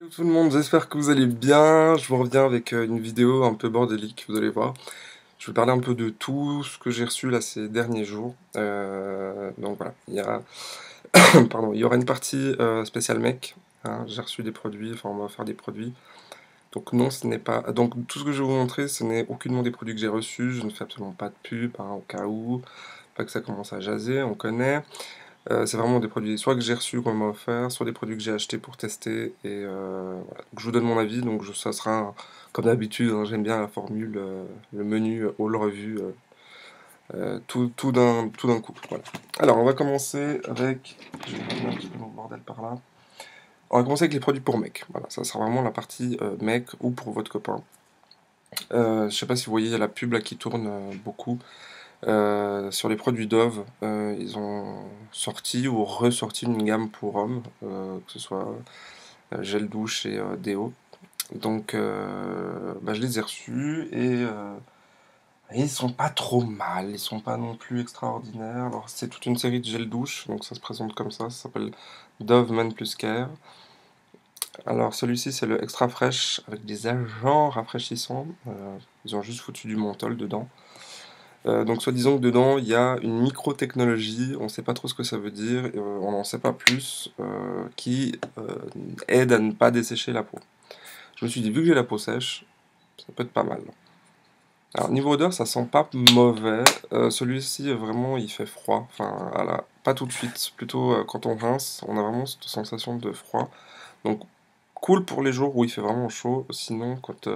Hello tout le monde, j'espère que vous allez bien. Je vous reviens avec une vidéo un peu bordélique, vous allez voir. Je vais parler un peu de tout ce que j'ai reçu là ces derniers jours. Donc voilà, pardon, il y aura une partie spéciale mec, hein. J'ai reçu des produits, enfin on va faire des produits. Donc non, ce n'est pas. Donc tout ce que je vais vous montrer, ce n'est aucunement des produits que j'ai reçus. Je ne fais absolument pas de pub, hein, au cas où. Pas que ça commence à jaser, on connaît. C'est vraiment des produits soit que j'ai reçus qu'on m'a offert, soit des produits que j'ai achetés pour tester. Et voilà. Donc, je vous donne mon avis. Donc ça sera comme d'habitude, hein, j'aime bien la formule, le menu all revue, tout d'un coup. Voilà. Alors on va commencer avec. Je vais ramener un petit peu mon bordel par là. On va commencer avec les produits pour mec. Voilà, ça sera vraiment la partie mec ou pour votre copain. Je sais pas si vous voyez, il y a la pub là qui tourne beaucoup. Sur les produits Dove, ils ont sorti ou ressorti une gamme pour hommes, que ce soit gel douche et déo. Donc, bah, je les ai reçus et ils sont pas trop mal, ils sont pas non plus extraordinaires. Alors, c'est toute une série de gel douche, donc ça se présente comme ça s'appelle Dove Man Plus Care. Alors, celui-ci, c'est le extra fraîche avec des agents rafraîchissants. Ils ont juste foutu du menthol dedans. Donc soi-disant que dedans il y a une micro-technologie, on ne sait pas trop ce que ça veut dire, on n'en sait pas plus, qui aide à ne pas dessécher la peau. Je me suis dit, vu que j'ai la peau sèche, ça peut être pas mal. Alors niveau odeur, ça sent pas mauvais. Celui-ci vraiment il fait froid, enfin voilà, pas tout de suite, plutôt quand on rince, on a vraiment cette sensation de froid. Donc cool pour les jours où il fait vraiment chaud, sinon quand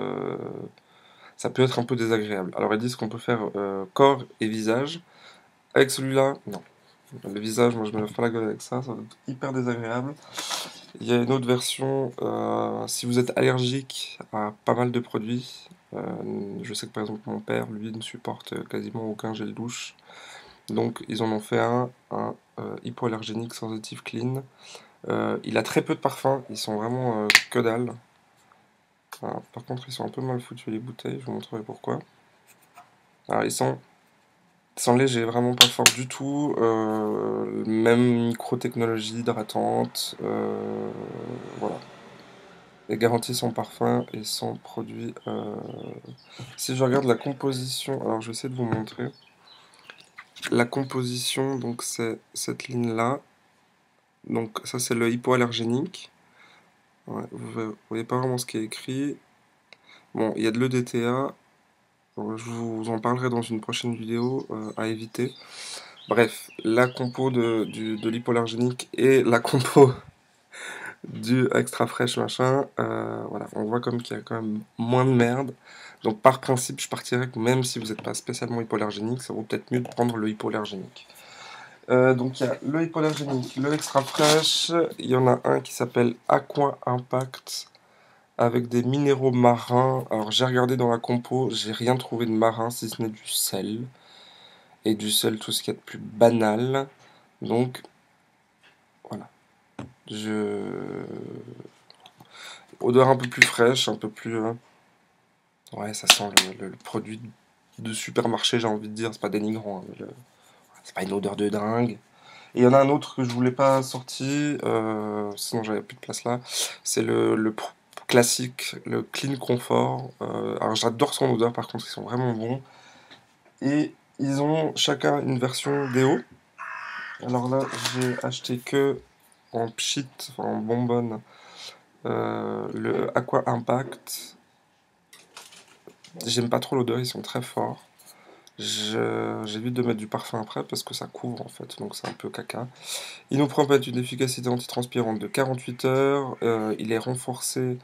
ça peut être un peu désagréable. Alors ils disent qu'on peut faire corps et visage. Avec celui-là, non. Le visage, moi je me lave pas la gueule avec ça va être hyper désagréable. Il y a une autre version, si vous êtes allergique à pas mal de produits, je sais que par exemple mon père, lui, ne supporte quasiment aucun gel douche. Donc ils en ont fait un hypoallergénique sensitive clean. Il a très peu de parfums, ils sont vraiment que dalle. Alors, par contre, ils sont un peu mal foutus les bouteilles, je vous montrerai pourquoi. Alors ils sont légers, vraiment pas forts du tout. Même micro-technologie hydratante. Voilà. Et garantit son parfum et son produit. Si je regarde la composition, alors je vais essayer de vous montrer. La composition, donc c'est cette ligne-là. Donc ça c'est le hypoallergénique. Ouais, vous voyez pas vraiment ce qui est écrit. Bon, il y a de l'EDTA. Je vous en parlerai dans une prochaine vidéo à éviter. Bref, la compo de l'hypoallergénique et la compo du extra fraîche machin, voilà, on voit comme qu'il y a quand même moins de merde. Donc par principe, je partirais que même si vous n'êtes pas spécialement hypoallergénique, ça vaut peut-être mieux de prendre le hypoallergénique. Donc il y a le hypoallergénique, le extra fraîche, il y en a un qui s'appelle Aqua Impact avec des minéraux marins. Alors j'ai regardé dans la compo, j'ai rien trouvé de marin si ce n'est du sel. Et du sel, tout ce qui est de plus banal. Donc voilà. Je Odeur un peu plus fraîche, un peu plus. Ouais, ça sent le produit de supermarché, j'ai envie de dire. C'est pas dénigrant, hein, c'est pas une odeur de dingue. Et il y en a un autre que je voulais pas sorti, sinon j'avais plus de place là. C'est classique, le Clean Comfort. Alors j'adore son odeur, par contre, ils sont vraiment bons. Et ils ont chacun une version déo. Alors là, j'ai acheté que en pchit, enfin en bonbonne, le Aqua Impact. J'aime pas trop l'odeur, ils sont très forts. J'évite de mettre du parfum après parce que ça couvre en fait, donc c'est un peu caca. Il nous promet une efficacité antitranspirante de 48 heures. Il est renforcé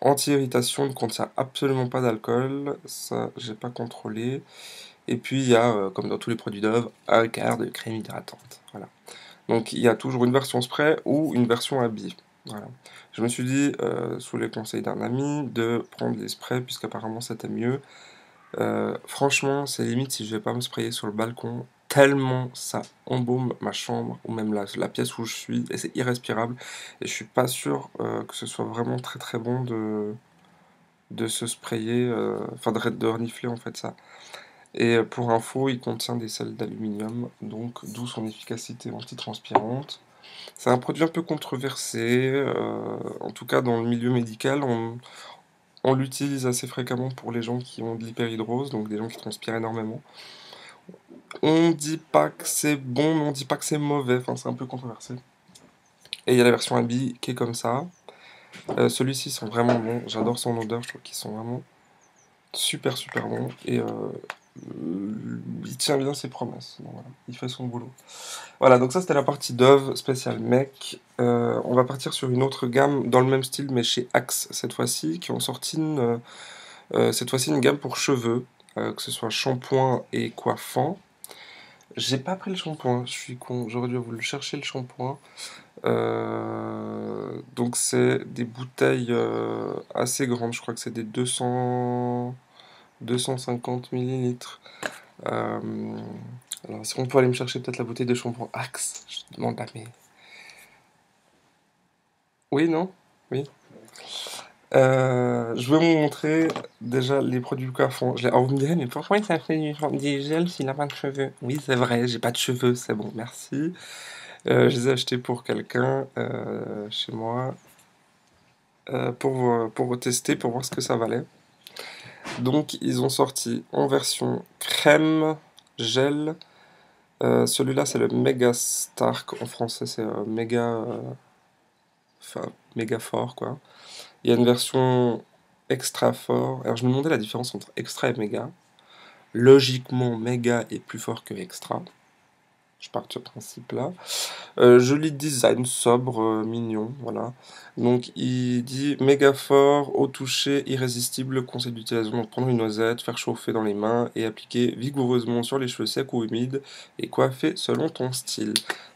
anti-irritation, il ne contient absolument pas d'alcool. Ça, j'ai pas contrôlé. Et puis il y a, comme dans tous les produits Dove, un quart de crème hydratante. Voilà. Donc il y a toujours une version spray ou une version habillée. Voilà. Je me suis dit, sous les conseils d'un ami, de prendre les sprays puisqu'apparemment c'était mieux. Franchement, c'est limite si je vais pas me sprayer sur le balcon, tellement ça embaume ma chambre ou même la pièce où je suis et c'est irrespirable. Et je suis pas sûr que ce soit vraiment très très bon de se sprayer, enfin de renifler en fait ça. Et pour info, il contient des sels d'aluminium, donc d'où son efficacité antitranspirante. C'est un produit un peu controversé, en tout cas dans le milieu médical, on l'utilise assez fréquemment pour les gens qui ont de l'hyperhidrose, donc des gens qui transpirent énormément. On dit pas que c'est bon, mais on dit pas que c'est mauvais, enfin c'est un peu controversé. Et il y a la version Albi qui est comme ça. Celui-ci sont vraiment bons, j'adore son odeur, je trouve qu'ils sont vraiment super super bons. Et il tient bien ses promesses, donc voilà, il fait son boulot. Voilà, donc ça c'était la partie Dove spéciale mec. On va partir sur une autre gamme dans le même style, mais chez Axe cette fois-ci, qui ont sorti cette fois-ci une gamme pour cheveux, que ce soit shampoing et coiffant. J'ai pas pris le shampoing, je suis con, j'aurais dû vous le chercher le shampoing. Donc c'est des bouteilles assez grandes, je crois que c'est des 250 millilitres. Alors, est-ce qu'on peut aller me chercher peut-être la bouteille de shampoing Axe? Je demande à mes... Oui, non? Oui. Je vais vous montrer déjà les produits coiffants. Alors vous me direz, mais pourquoi ça fait du gel s'il n'a pas de cheveux? Oui, c'est vrai, j'ai pas de cheveux, c'est bon, merci. Je les ai achetés pour quelqu'un chez moi pour tester, pour voir ce que ça valait. Donc ils ont sorti en version crème, gel. Celui-là c'est le Mega Stark, en français c'est enfin, méga fort quoi. Il y a une version extra fort. Alors je me demandais la différence entre extra et méga. Logiquement, méga est plus fort que extra. Je pars de ce principe-là. Joli design, sobre, mignon, voilà. Donc il dit méga fort, au toucher, irrésistible, conseil d'utilisation. Donc prendre une noisette, faire chauffer dans les mains et appliquer vigoureusement sur les cheveux secs ou humides et coiffer selon ton style.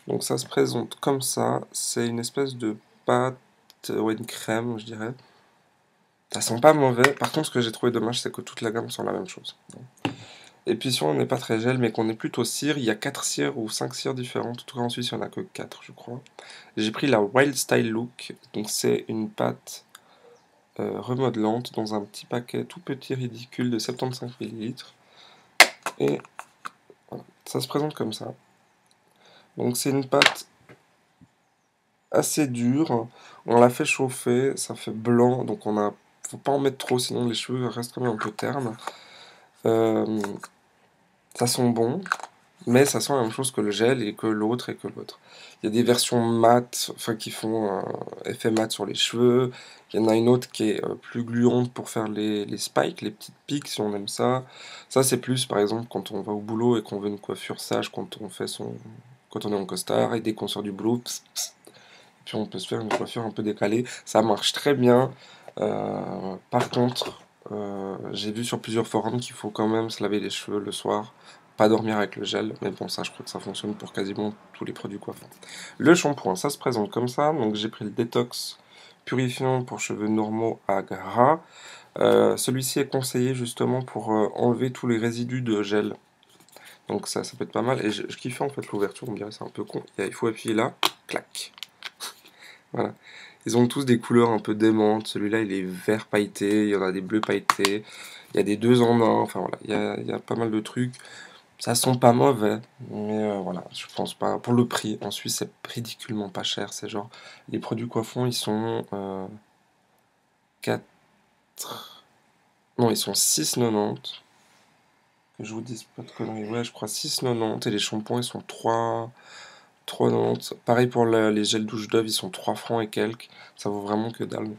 Donc ça se présente comme ça. C'est une espèce de pâte, ou une crème, je dirais. Ça sent pas mauvais. Par contre, ce que j'ai trouvé dommage, c'est que toute la gamme sent la même chose. Et puis si on n'est pas très gel, mais qu'on est plutôt cire, il y a 4 cires ou 5 cires différentes. En tout cas en Suisse, il n'y en a que 4, je crois. J'ai pris la Wild Style Look. Donc c'est une pâte remodelante dans un petit paquet tout petit ridicule de 75 millilitres. Et voilà, ça se présente comme ça. Donc c'est une pâte assez dure. On la fait chauffer, ça fait blanc. Donc faut pas en mettre trop, sinon les cheveux restent quand même un peu ternes. Ça sent bon, mais ça sent la même chose que le gel et que l'autre et que l'autre. Il y a des versions mat, enfin qui font effet mat sur les cheveux. Il y en a une autre qui est plus gluante pour faire les spikes, les petites piques si on aime ça. Ça c'est plus par exemple quand on va au boulot et qu'on veut une coiffure sage quand on est en costard et dès qu'on sort du boulot, puis on peut se faire une coiffure un peu décalée. Ça marche très bien. Par contre, j'ai vu sur plusieurs forums qu'il faut quand même se laver les cheveux le soir, pas dormir avec le gel, mais bon, ça je crois que ça fonctionne pour quasiment tous les produits coiffants. Le shampoing, ça se présente comme ça, donc j'ai pris le détox purifiant pour cheveux normaux à gras. Celui-ci est conseillé justement pour enlever tous les résidus de gel. Donc ça peut être pas mal, et je kiffe en fait l'ouverture, on dirait c'est un peu con, il faut appuyer là, clac. Voilà. Ils ont tous des couleurs un peu démentes. Celui-là, il est vert pailleté, il y en a des bleus pailletés, il y a des deux en un, enfin voilà, il y a pas mal de trucs. Ça sent pas mauvais, mais voilà, je pense pas. Pour le prix, en Suisse, c'est ridiculement pas cher. C'est genre, les produits coiffons, ils sont 4... Non, ils sont 6,90. Que je vous dise pas de conneries. Ouais, je crois 6,90. Et les shampoings, ils sont 3,90. Pareil pour les gels douche Dove, ils sont 3 francs et quelques. Ça vaut vraiment que dalle.